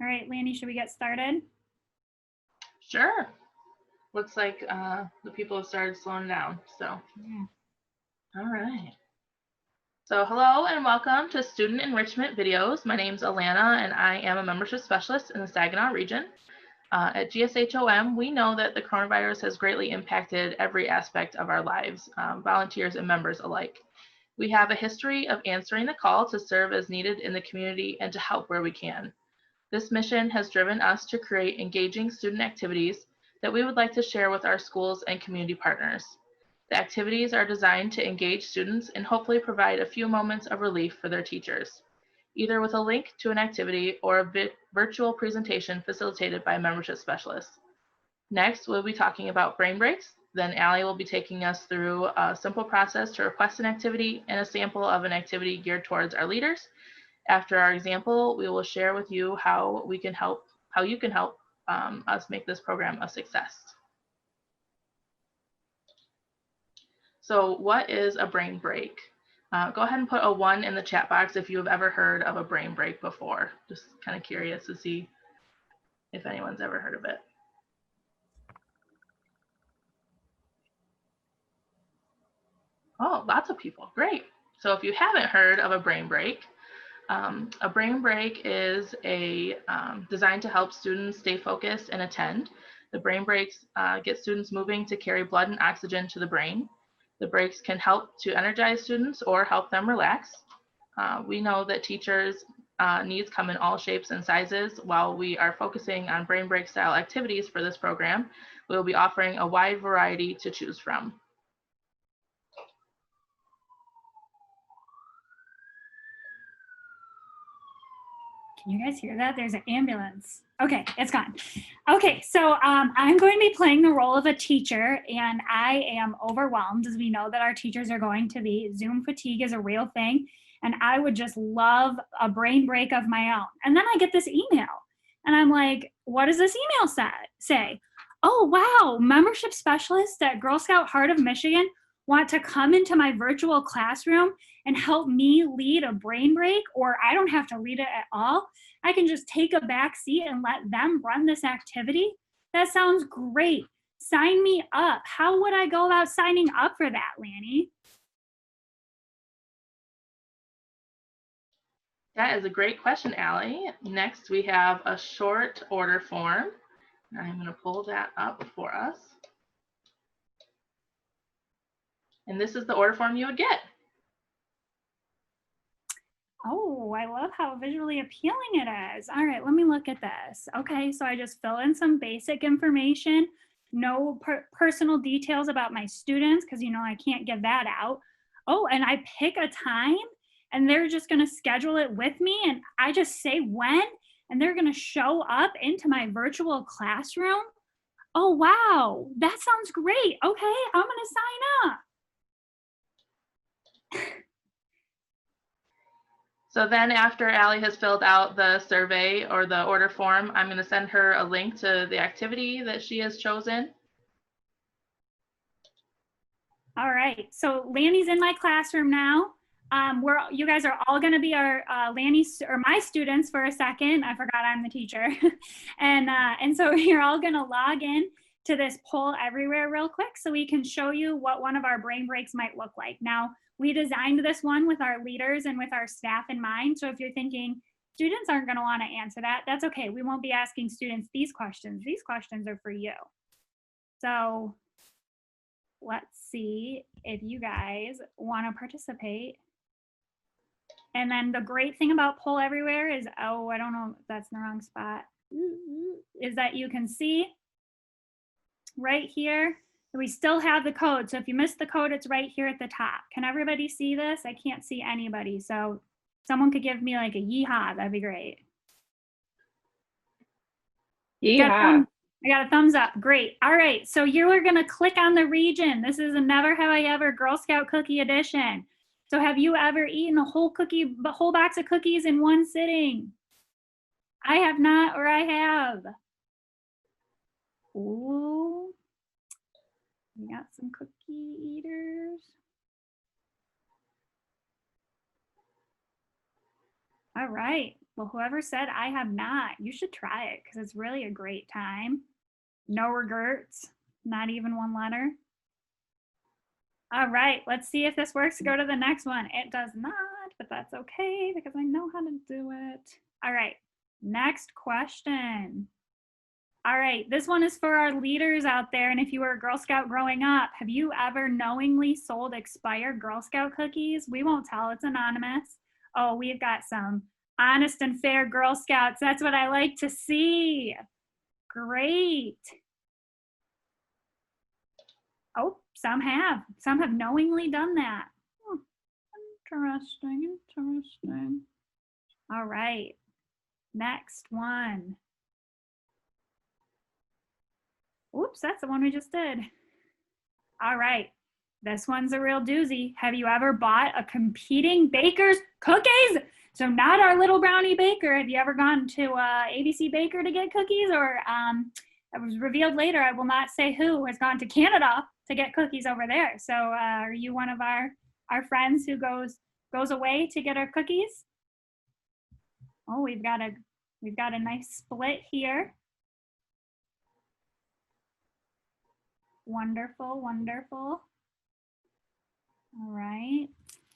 All right, Lanny, should we get started? Sure. Looks like the people have started slowing down. So, Yeah. All right. So, hello and welcome to Student Enrichment Videos. My name's Alana, and I am a membership specialist in the Saginaw region. At gshom, we know that the coronavirus has greatly impacted every aspect of our lives, volunteers and members alike. We have a history of answering the call to serve as needed in the community and to help where we can. This mission has driven us to create engaging student activities that we would like to share with our schools and community partners. The activities are designed to engage students and hopefully provide a few moments of relief for their teachers, either with a link to an activity or a virtual presentation facilitated by a membership specialist. Next, we'll be talking about brain breaks. Then Allie will be taking us through a simple process to request an activity and a sample of an activity geared towards our leaders. After our example, we will share with you how you can help us make this program a success. So what is a brain break? Go ahead and put a 1 in the chat box if you have ever heard of a brain break before. Just kind of curious to see if anyone's ever heard of it. Oh, lots of people. Great. So if you haven't heard of a brain break is designed to help students stay focused and attend. The brain breaks get students moving to carry blood and oxygen to the brain. The breaks can help to energize students or help them relax. We know that teachers' needs come in all shapes and sizes. While we are focusing on brain break style activities for this program, we will be offering a wide variety to choose from. Can you guys hear that? There's an ambulance. Okay, it's gone. Okay, so I'm going to be playing the role of a teacher, and I am overwhelmed as we know that our teachers are going to be. Zoom fatigue is a real thing, and I would just love a brain break of my own. And then I get this email, and I'm like, what does this email say? Oh, wow, membership specialists at Girl Scout Heart of Michigan want to come into my virtual classroom and help me lead a brain break, or I don't have to lead it at all. I can just take a back seat and let them run this activity. That sounds great. Sign me up. How would I go about signing up for that, Lanny? That is a great question, Allie. Next, we have a short order form. I'm going to pull that up for us. And this is the order form you would get. Oh, I love how visually appealing it is. All right, let me look at this. Okay, so I just fill in some basic information, no personal details about my students, because you know I can't give that out. Oh, and I pick a time and they're just gonna schedule it with me, and I just say when, and they're gonna show up into my virtual classroom. Oh, wow, that sounds great. Okay, I'm gonna sign up. So then after Allie has filled out the survey or the order form, I'm going to send her a link to the activity that she has chosen. All right, so Lanny's in my classroom now. You guys are all going to be our Lanny's or my students for a second. I forgot I'm the teacher, and so you're all going to log in to this poll everywhere real quick, so we can show you what one of our brain breaks might look like. Now, we designed this one with our leaders and with our staff in mind. So if you're thinking students aren't going to want to answer that, that's okay. We won't be asking students these questions. These questions are for you. So let's see if you guys want to participate. And then the great thing about Poll Everywhere is, oh, I don't know, that's in the wrong spot, is that you can see right here, we still have the code. So if you missed the code, it's right here at the top. Can everybody see this? I can't see anybody. So someone could give me like a yeehaw, that'd be great. Yeehaw. I got a thumbs up. Great. All right. So you are going to click on the region. This is a Never Have I Ever Girl Scout Cookie Edition. So have you ever eaten a whole box of cookies in one sitting? I have not, or I have. Ooh. We got some cookie eaters. All right. Well, whoever said I have not, you should try it because it's really a great time. No regrets, not even one letter. All right, let's see if this works. Go to the next one. It does not, but that's okay because I know how to do it. All right, next question. All right, this one is for our leaders out there. And if you were a Girl Scout growing up, have you ever knowingly sold expired Girl Scout cookies? We won't tell, it's anonymous. Oh, we've got some honest and fair Girl Scouts. That's what I like to see. Great. Oh, some have. Some have knowingly done that. Oh, interesting, interesting. All right, next one. Oops, that's the one we just did. All right, this one's a real doozy. Have you ever bought a competing baker's cookies? So not our little brownie baker. Have you ever gone to ABC Baker to get cookies? Or it was revealed later, I will not say who, has gone to Canada to get cookies over there. So are you one of our friends who goes away to get our cookies? Oh, we've got a nice split here. Wonderful, wonderful. All right,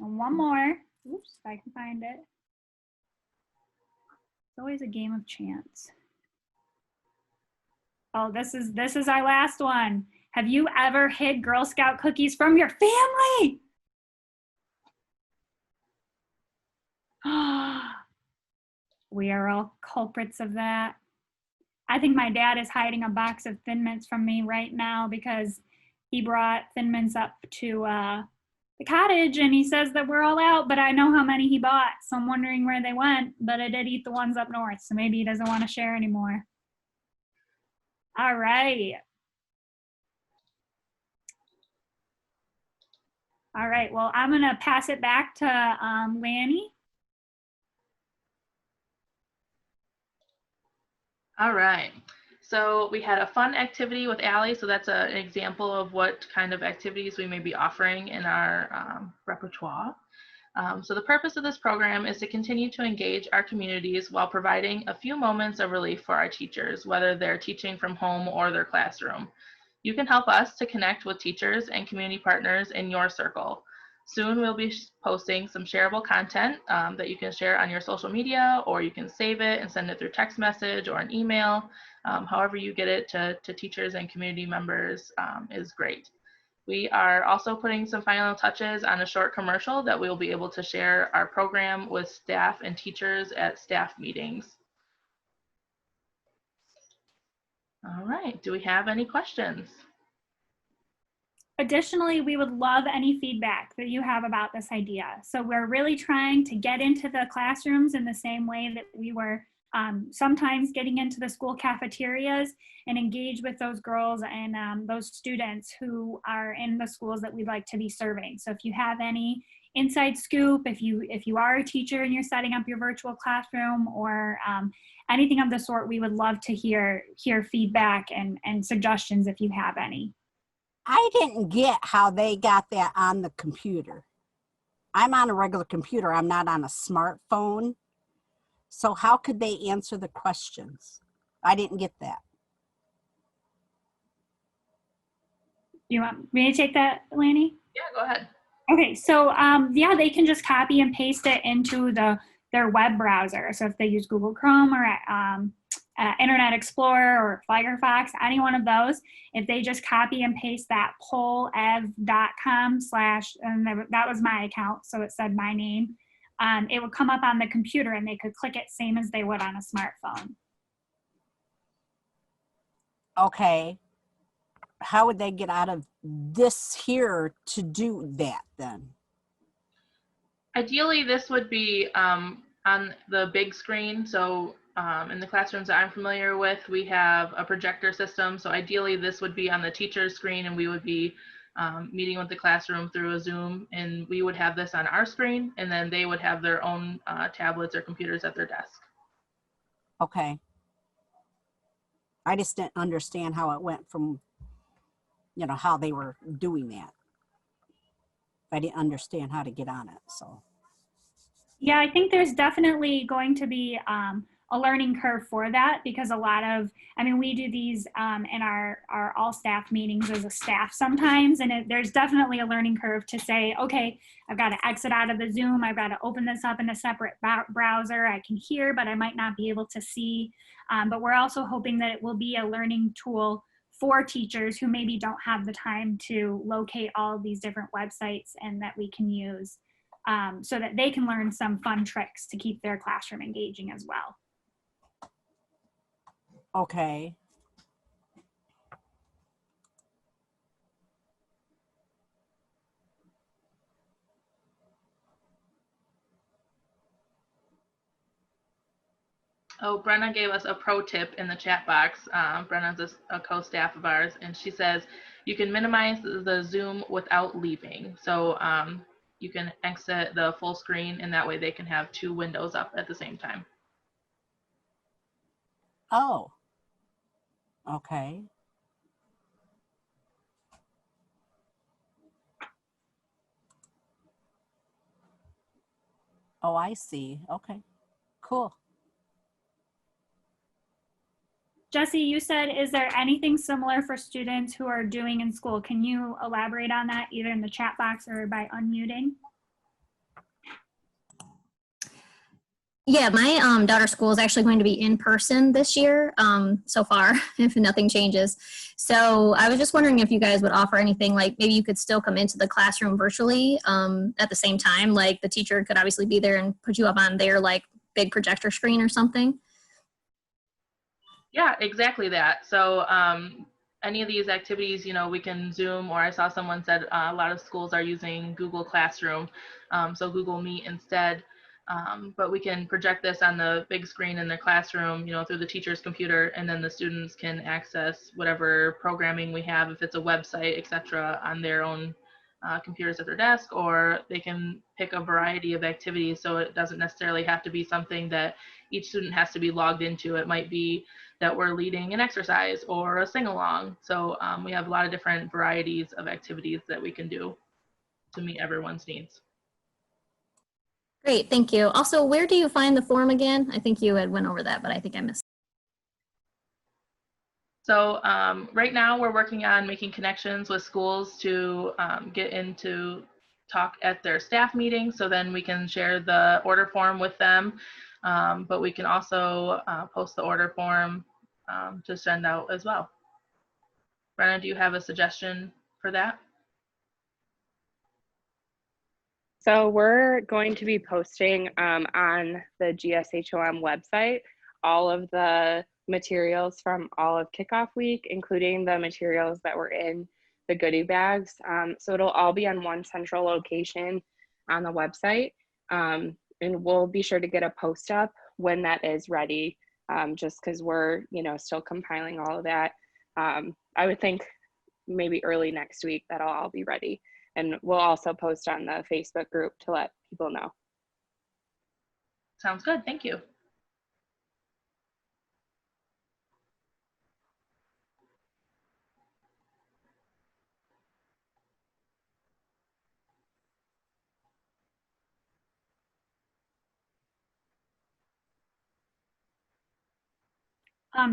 and one more. Oops, if I can find it. It's always a game of chance. Oh, this is our last one. Have you ever hid Girl Scout cookies from your family? We are all culprits of that. I think my dad is hiding a box of Thin Mints from me right now because he brought Thin Mints up to the cottage and he says that we're all out, but I know how many he bought. So I'm wondering where they went, but I did eat the ones up north. So maybe he doesn't want to share anymore. All right. All right, well, I'm gonna pass it back to Lanny. All right. So we had a fun activity with Allie. So that's an example of what kind of activities we may be offering in our repertoire. So the purpose of this program is to continue to engage our communities while providing a few moments of relief for our teachers, whether they're teaching from home or their classroom. You can help us to connect with teachers and community partners in your circle. Soon we'll be posting some shareable content that you can share on your social media, or you can save it and send it through text message or an email. However you get it to teachers and community members is great. We are also putting some final touches on a short commercial that we will be able to share our program with staff and teachers at staff meetings. All right, do we have any questions? Additionally, we would love any feedback that you have about this idea. So we're really trying to get into the classrooms in the same way that we were sometimes getting into the school cafeterias and engage with those girls and those students who are in the schools that we'd like to be serving. So if you have any inside scoop, if you are a teacher and you're setting up your virtual classroom or anything of the sort, we would love to hear feedback and suggestions if you have any. I didn't get how they got that on the computer. I'm on a regular computer. I'm not on a smartphone. So how could they answer the questions? I didn't get that. You want me to take that, Lanny? Yeah, go ahead. Okay, so yeah, they can just copy and paste it into their web browser. So if they use Google Chrome or Internet Explorer or Firefox, any one of those, if they just copy and paste that polev.com/ and that was my account, so it said my name, it would come up on the computer and they could click it same as they would on a smartphone. Okay. How would they get out of this here to do that then? Ideally, this would be on the big screen. So in the classrooms that I'm familiar with, we have a projector system. So ideally, this would be on the teacher's screen and we would be meeting with the classroom through a Zoom, and we would have this on our screen, and then they would have their own tablets or computers at their desk. Okay. I just didn't understand how it went from, you know, how they were doing that. I didn't understand how to get on it, so. Yeah, I think there's definitely going to be a learning curve for that because a lot of, I mean, we do these in our all staff meetings as a staff sometimes, and there's definitely a learning curve to say, okay, I've got to exit out of the Zoom, I've got to open this up in a separate browser. I can hear, but I might not be able to see. But we're also hoping that it will be a learning tool for teachers who maybe don't have the time to locate all of these different websites and that we can use. So that they can learn some fun tricks to keep their classroom engaging as well. Okay. Oh, Brenna gave us a pro tip in the chat box. Brenna's a co-staff of ours, and she says you can minimize the Zoom without leaving. So you can exit the full screen, and that way they can have 2 windows up at the same time. Oh, okay. Oh, I see. Okay, cool. Jesse, you said, is there anything similar for students who are doing in school? Can you elaborate on that either in the chat box or by unmuting? Yeah, my daughter's school is actually going to be in person this year so far, if nothing changes. So I was just wondering if you guys would offer anything, like maybe you could still come into the classroom virtually at the same time. Like the teacher could obviously be there and put you up on their like big projector screen or something. Yeah, exactly that. So any of these activities, you know, we can Zoom, or I saw someone said a lot of schools are using Google Classroom, so Google Meet instead. But we can project this on the big screen in their classroom, you know, through the teacher's computer, and then the students can access whatever programming we have, if it's a website, etc., on their own computers at their desk, or they can pick a variety of activities. So it doesn't necessarily have to be something that each student has to be logged into. It might be that we're leading an exercise or a sing-along. So we have a lot of different varieties of activities that we can do to meet everyone's needs. Great, thank you. Also, where do you find the form again? I think you had went over that, but I think I missed. So right now we're working on making connections with schools to get into talk at their staff meeting, so then we can share the order form with them. But we can also post the order form to send out as well. Brenna, do you have a suggestion for that? So we're going to be posting on the gshom website all of the materials from all of kickoff week, including the materials that were in the goodie bags. So it'll all be on one central location on the website. And we'll be sure to get a post up when that is ready, just because we're, you know, still compiling all of that. I would think maybe early next week that'll all be ready. And we'll also post on the Facebook group to let people know. Sounds good, thank you.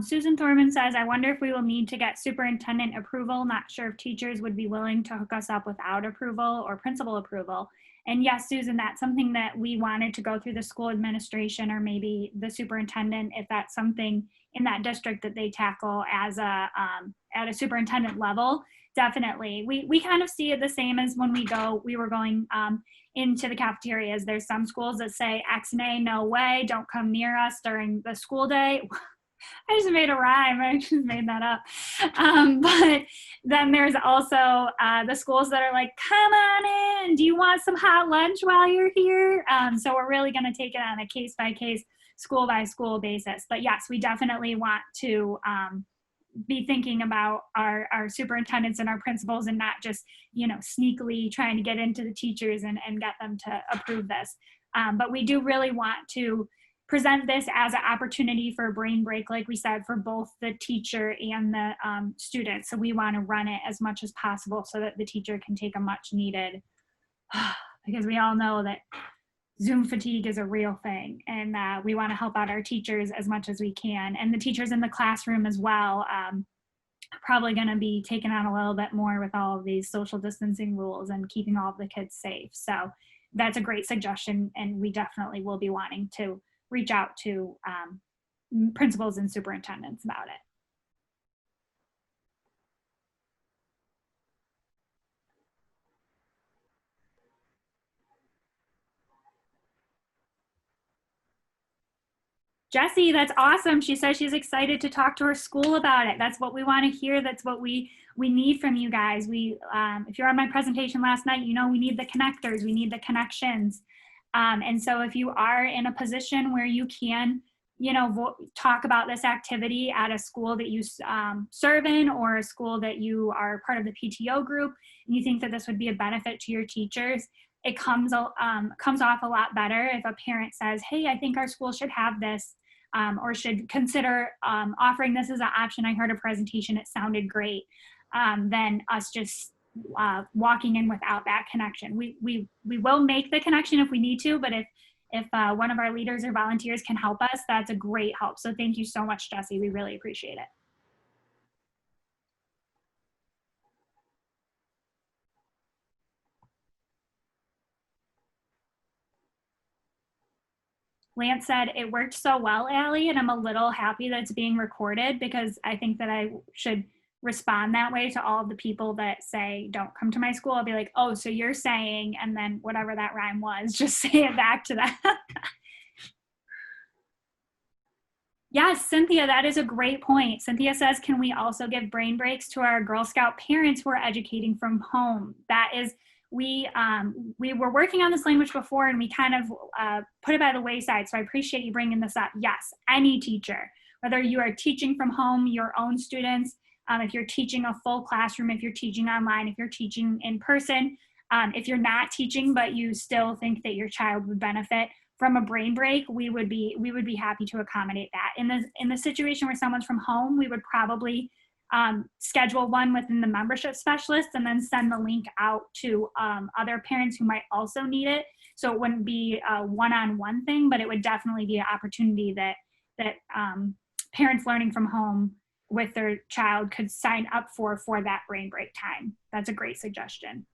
Susan Thorman says, I wonder if we will need to get superintendent approval. Not sure if teachers would be willing to hook us up without approval or principal approval. And yes, Susan, that's something that we wanted to go through the school administration or maybe the superintendent, if that's something in that district that they tackle as a at a superintendent level. Definitely. We kind of see it the same as when we were going into the cafeterias. There's some schools that say X and A, no way, don't come near us during the school day. I just made a rhyme. I just made that up. But then there's also the schools that are like, come on in. Do you want some hot lunch while you're here? So we're really going to take it on a case by case, school by school basis. But yes, we definitely want to be thinking about our superintendents and our principals and not just, you know, sneakily trying to get into the teachers and get them to approve this. But we do really want to present this as an opportunity for a brain break, like we said, for both the teacher and the student. So we want to run it as much as possible so that the teacher can take a much needed, because we all know that Zoom fatigue is a real thing, and we want to help out our teachers as much as we can, and the teachers in the classroom as well. Probably going to be taken on a little bit more with all of these social distancing rules and keeping all of the kids safe. So that's a great suggestion, and we definitely will be wanting to reach out to principals and superintendents about it. Jessie, that's awesome. She says she's excited to talk to her school about it. That's what we want to hear. That's what we need from you guys. If you're on my presentation last night, you know we need the connectors, we need the connections. And so if you are in a position where you can, you know, talk about this activity at a school that you serve in, or a school that you are part of the PTO group, and you think that this would be a benefit to your teachers, it comes off a lot better if a parent says, hey, I think our school should have this, or should consider offering this as an option. I heard a presentation, it sounded great, than us just walking in without that connection. We will make the connection if we need to, but if one of our leaders or volunteers can help us, that's a great help. So thank you so much, Jessie. We really appreciate it. Lance said, it worked so well, Allie, and I'm a little happy that it's being recorded, because I think that I should respond that way to all of the people that say, don't come to my school. I'll be like, oh, so you're saying, and then whatever that rhyme was, just say it back to them. Yes, Cynthia, that is a great point. Cynthia says, can we also give brain breaks to our Girl Scout parents who are educating from home? That is, we were working on this language before, and we kind of put it by the wayside. So I appreciate you bringing this up. Yes, any teacher, whether you are teaching from home, your own students, if you're teaching a full classroom, if you're teaching online, if you're teaching in person, if you're not teaching, but you still think that your child would benefit from a brain break, we would be happy to accommodate that. In the situation where someone's from home, we would probably schedule one within the membership specialist, and then send the link out to other parents who might also need it. So it wouldn't be a one-on-one thing, but it would definitely be an opportunity that parents learning from home with their child could sign up for that brain break time. That's a great suggestion.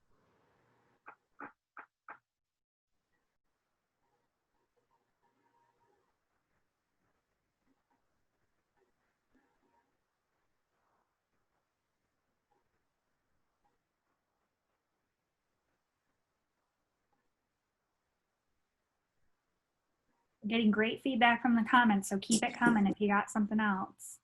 Getting great feedback from the comments, so keep it coming if you got something else.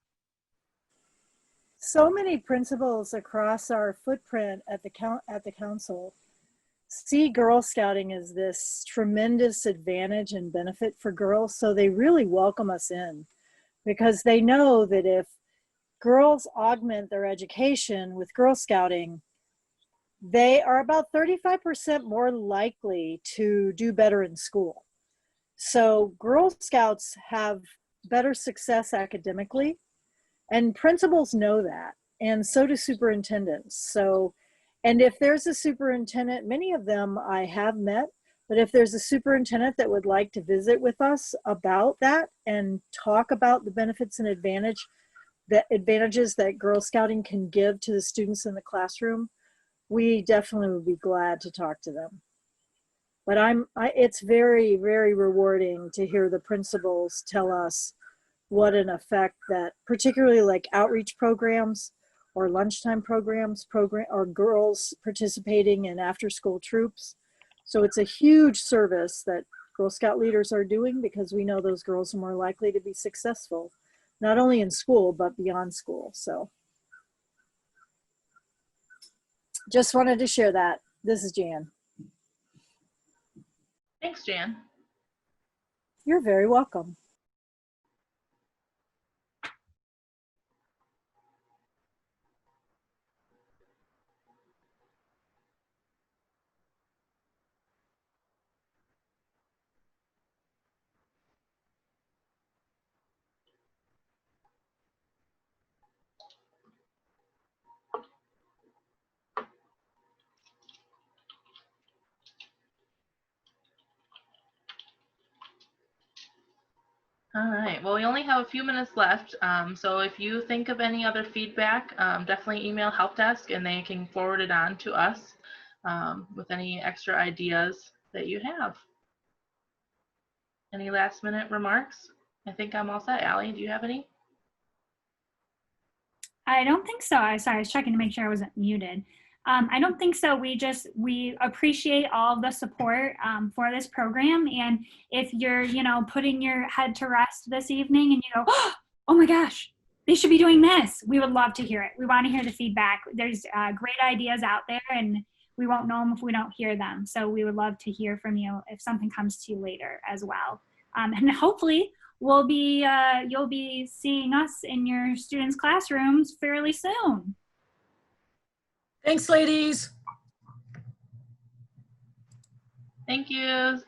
So many principals across our footprint at the council see Girl Scouting as this tremendous advantage and benefit for girls, so they really welcome us in, because they know that if girls augment their education with Girl Scouting, they are about 35% more likely to do better in school. So Girl Scouts have better success academically, and principals know that, and so do superintendents. So, and if there's a superintendent, many of them I have met, but if there's a superintendent that would like to visit with us about that and talk about the benefits and advantages that Girl Scouting can give to the students in the classroom, we definitely would be glad to talk to them. But it's very, very rewarding to hear the principals tell us what an effect that, particularly like outreach programs or lunchtime programs, or girls participating in after-school troops. So it's a huge service that Girl Scout leaders are doing, because we know those girls are more likely to be successful, not only in school, but beyond school. So just wanted to share that. This is Jan. Thanks, Jan. You're very welcome. All right, well, we only have a few minutes left, so if you think of any other feedback, definitely email help desk and they can forward it on to us with any extra ideas that you have. Any last minute remarks? I think I'm all set. Allie, do you have any? I don't think so. Sorry, I was checking to make sure I wasn't muted. I don't think so. We appreciate all the support for this program. And if you're, putting your head to rest this evening and you go, oh my gosh, they should be doing this, we would love to hear it. We want to hear the feedback. There's great ideas out there and we won't know them if we don't hear them. So we would love to hear from you if something comes to you later as well. And hopefully you'll be seeing us in your students' classrooms fairly soon. Thanks, ladies. Thank you.